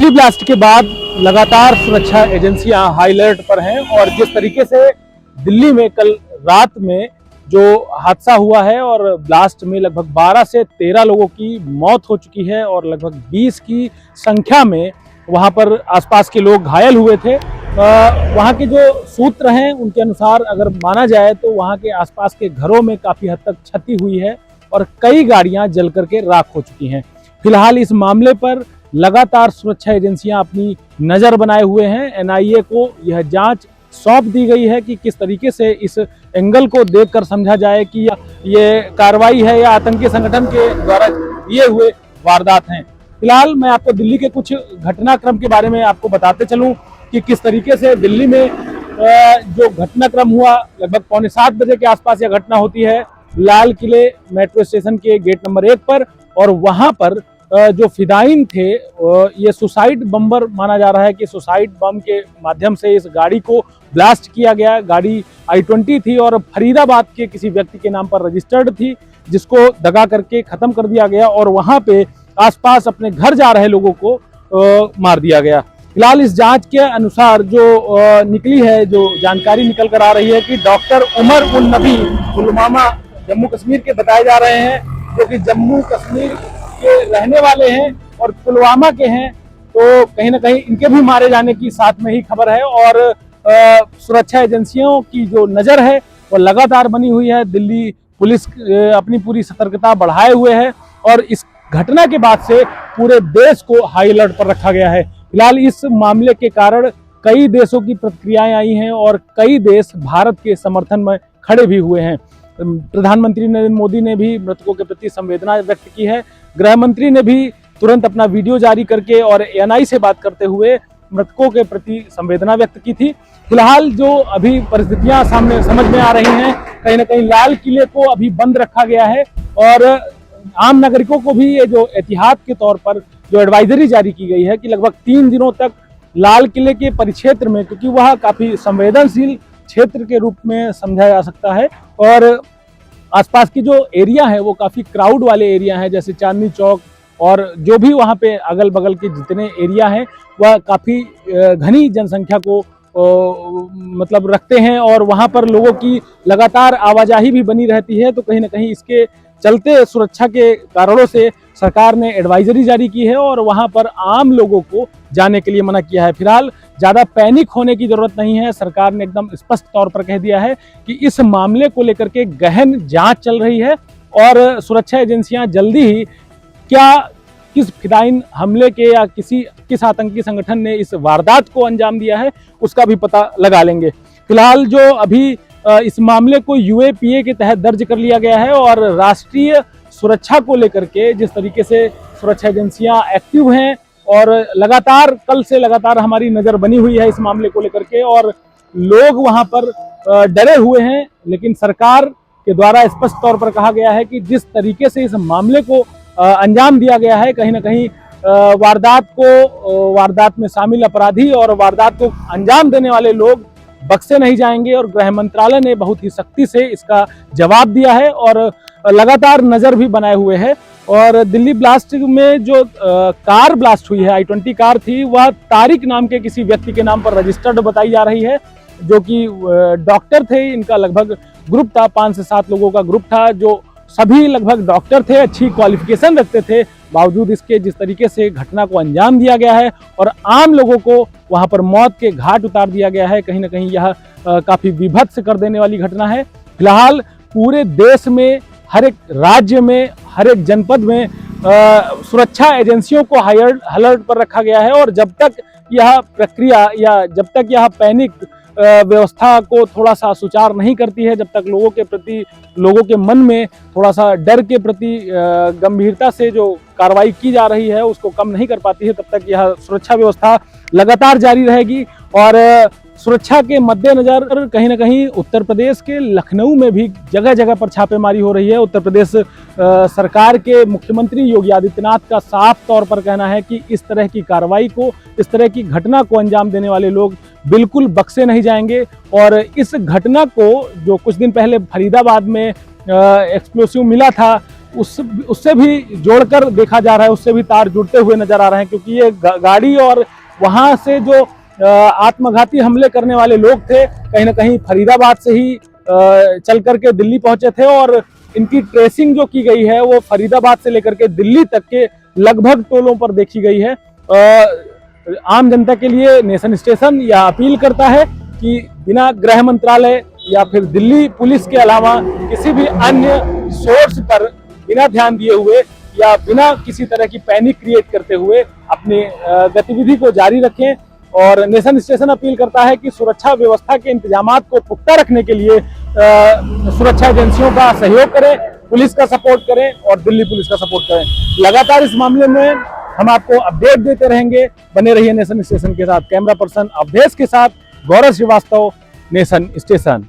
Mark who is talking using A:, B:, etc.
A: Delhi blast के बाद लगातार सुरक्षा एजेंसियां हाई अलर्ट पर हैं और जिस तरीके से दिल्ली में कल रात में जो हादसा हुआ है और ब्लास्ट में लगभग 12 से 13 लोगों की मौत हो चुकी है और लगभग 20 की संख्या में वहां पर आसपास के लोग घायल हुए थे। वहां के जो सूत्र हैं उनके अनुसार अगर माना जाए तो वहां के आसपास के घरों में काफ़ी हद तक क्षति हुई है और कई गाड़ियां जल करके राख हो चुकी हैं। फिलहाल इस मामले पर लगातार सुरक्षा एजेंसियां अपनी नज़र बनाए हुए हैं। एनआईए को यह जांच सौंप दी गई है कि किस तरीके से इस एंगल को देखकर समझा जाए कि ये कार्रवाई है या आतंकी संगठन के द्वारा किए हुए वारदात हैं। फिलहाल मैं आपको दिल्ली के कुछ घटनाक्रम के बारे में आपको बताते चलूं कि किस तरीके से दिल्ली में जो घटनाक्रम हुआ, लगभग 6:45 बजे के आसपास यह घटना होती है लाल किले मेट्रो स्टेशन के गेट नंबर 1 पर। और वहां पर जो फिदाइन थे ये सुसाइड बम्बर माना जा रहा है कि सुसाइड बम के माध्यम से इस गाड़ी को ब्लास्ट किया गया। गाड़ी I-20 थी और फरीदाबाद के किसी व्यक्ति के नाम पर रजिस्टर्ड थी, जिसको दगा करके खत्म कर दिया गया और वहां पे आसपास अपने घर जा रहे लोगों को मार दिया गया। फिलहाल इस जांच के अनुसार जो निकली है, जो जानकारी निकल कर आ रही है कि डॉक्टर उमर उन नबी पुलवामा जम्मू कश्मीर के बताए जा रहे हैं, जो कि जम्मू कश्मीर के रहने वाले हैं और पुलवामा के हैं। तो कहीं ना कहीं इनके भी मारे जाने की साथ में ही खबर है और सुरक्षा एजेंसियों की जो नज़र है वो लगातार बनी हुई है। दिल्ली पुलिस अपनी पूरी सतर्कता बढ़ाए हुए है और इस घटना के बाद से पूरे देश को हाई अलर्ट पर रखा गया है। फिलहाल इस मामले के कारण कई देशों की प्रतिक्रियाएं आई हैं और कई देश भारत के समर्थन में खड़े भी हुए हैं। प्रधानमंत्री नरेंद्र मोदी ने भी मृतकों के प्रति संवेदना व्यक्त की है। गृह मंत्री ने भी तुरंत अपना वीडियो जारी करके और एएनआई से बात करते हुए मृतकों के प्रति संवेदना व्यक्त की थी। फिलहाल जो अभी परिस्थितियां सामने समझ में आ रही हैं, कहीं ना कहीं लाल किले को अभी बंद रखा गया है और आम नागरिकों को भी ये जो एहतियात के तौर पर जो एडवाइजरी जारी की गई है कि लगभग 3 दिनों तक लाल किले के परिक्षेत्र में, क्योंकि वह काफ़ी संवेदनशील क्षेत्र के रूप में समझा जा सकता है और आसपास की जो एरिया है वो काफ़ी क्राउड वाले एरिया हैं, जैसे चांदनी चौक और जो भी वहाँ पे अगल बगल के जितने एरिया हैं वह काफ़ी घनी जनसंख्या को मतलब रखते हैं और वहाँ पर लोगों की लगातार आवाजाही भी बनी रहती है। तो कहीं ना कहीं इसके चलते सुरक्षा के कारणों से सरकार ने एडवाइजरी जारी की है और वहाँ पर आम लोगों को जाने के लिए मना किया है। फिलहाल ज़्यादा पैनिक होने की ज़रूरत नहीं है। सरकार ने एकदम स्पष्ट तौर पर कह दिया है कि इस मामले को लेकर के गहन जांच चल रही है और सुरक्षा एजेंसियां जल्दी ही किस फिदाइन हमले के या किस आतंकी संगठन ने इस वारदात को अंजाम दिया है उसका भी पता लगा लेंगे। फिलहाल जो अभी इस मामले को UAPA के तहत दर्ज कर लिया गया है और राष्ट्रीय सुरक्षा को लेकर के जिस तरीके से सुरक्षा एजेंसियां एक्टिव हैं और कल से लगातार हमारी नज़र बनी हुई है इस मामले को लेकर के और लोग वहां पर डरे हुए हैं। लेकिन सरकार के द्वारा स्पष्ट तौर पर कहा गया है कि जिस तरीके से इस मामले को अंजाम दिया गया है, कहीं ना कहीं वारदात में शामिल अपराधी और वारदात को अंजाम देने वाले लोग बख्शे नहीं जाएंगे और गृह मंत्रालय ने बहुत ही सख्ती से इसका जवाब दिया है और लगातार नज़र भी बनाए हुए है। और दिल्ली ब्लास्ट में जो कार ब्लास्ट हुई है, I-20 कार थी, वह तारिक नाम के किसी व्यक्ति के नाम पर रजिस्टर्ड बताई जा रही है, जो कि डॉक्टर थे। इनका लगभग ग्रुप था, 5 से 7 लोगों का ग्रुप था, जो सभी लगभग डॉक्टर थे, अच्छी क्वालिफिकेशन रखते थे। बावजूद इसके जिस तरीके से घटना को अंजाम दिया गया है और आम लोगों को वहां पर मौत के घाट उतार दिया गया है, कहीं ना कहीं यह काफ़ी विभत्स कर देने वाली घटना है। फिलहाल पूरे देश में, हर एक राज्य में, हर एक जनपद में सुरक्षा एजेंसियों को हाई अलर्ट पर रखा गया है और जब तक यह प्रक्रिया या जब तक यह पैनिक व्यवस्था को थोड़ा सा सुचार नहीं करती है, जब तक लोगों के मन में थोड़ा सा डर के प्रति गंभीरता से जो कार्रवाई की जा रही है उसको कम नहीं कर पाती है, तब तक यह सुरक्षा व्यवस्था लगातार जारी रहेगी। और सुरक्षा के मद्देनजर कहीं ना कहीं उत्तर प्रदेश के लखनऊ में भी जगह जगह पर छापेमारी हो रही है। उत्तर प्रदेश सरकार के मुख्यमंत्री योगी आदित्यनाथ का साफ तौर पर कहना है कि इस तरह की कार्रवाई को, इस तरह की घटना को अंजाम देने वाले लोग बिल्कुल बख्शे नहीं जाएंगे। और इस घटना को, जो कुछ दिन पहले फरीदाबाद में एक्सप्लोसिव मिला था, उससे भी जोड़कर देखा जा रहा है, उससे भी तार जुड़ते हुए नजर आ रहे हैं, क्योंकि ये गाड़ी और वहां से जो आत्मघाती हमले करने वाले लोग थे कहीं ना कहीं फरीदाबाद से ही चल करके दिल्ली पहुंचे थे, और इनकी ट्रेसिंग जो की गई है वो फरीदाबाद से लेकर के दिल्ली तक के लगभग टोलों पर देखी गई है। आम जनता के लिए नेशन स्टेशन यह अपील करता है कि बिना गृह मंत्रालय या फिर दिल्ली पुलिस के अलावा किसी भी अन्य सोर्स पर बिना ध्यान दिए हुए या बिना किसी तरह की पैनिक क्रिएट करते हुए अपनी गतिविधि को जारी रखें। और नेशन स्टेशन अपील करता है कि सुरक्षा व्यवस्था के इंतजामात को पुख्ता रखने के लिए सुरक्षा एजेंसियों का सहयोग करें, पुलिस का सपोर्ट करें और दिल्ली पुलिस का सपोर्ट करें। लगातार इस मामले में हम आपको अपडेट देते रहेंगे। बने रहिए नेशन स्टेशन के साथ। कैमरा पर्सन अवधेश के साथ गौरव श्रीवास्तव, नेशन स्टेशन।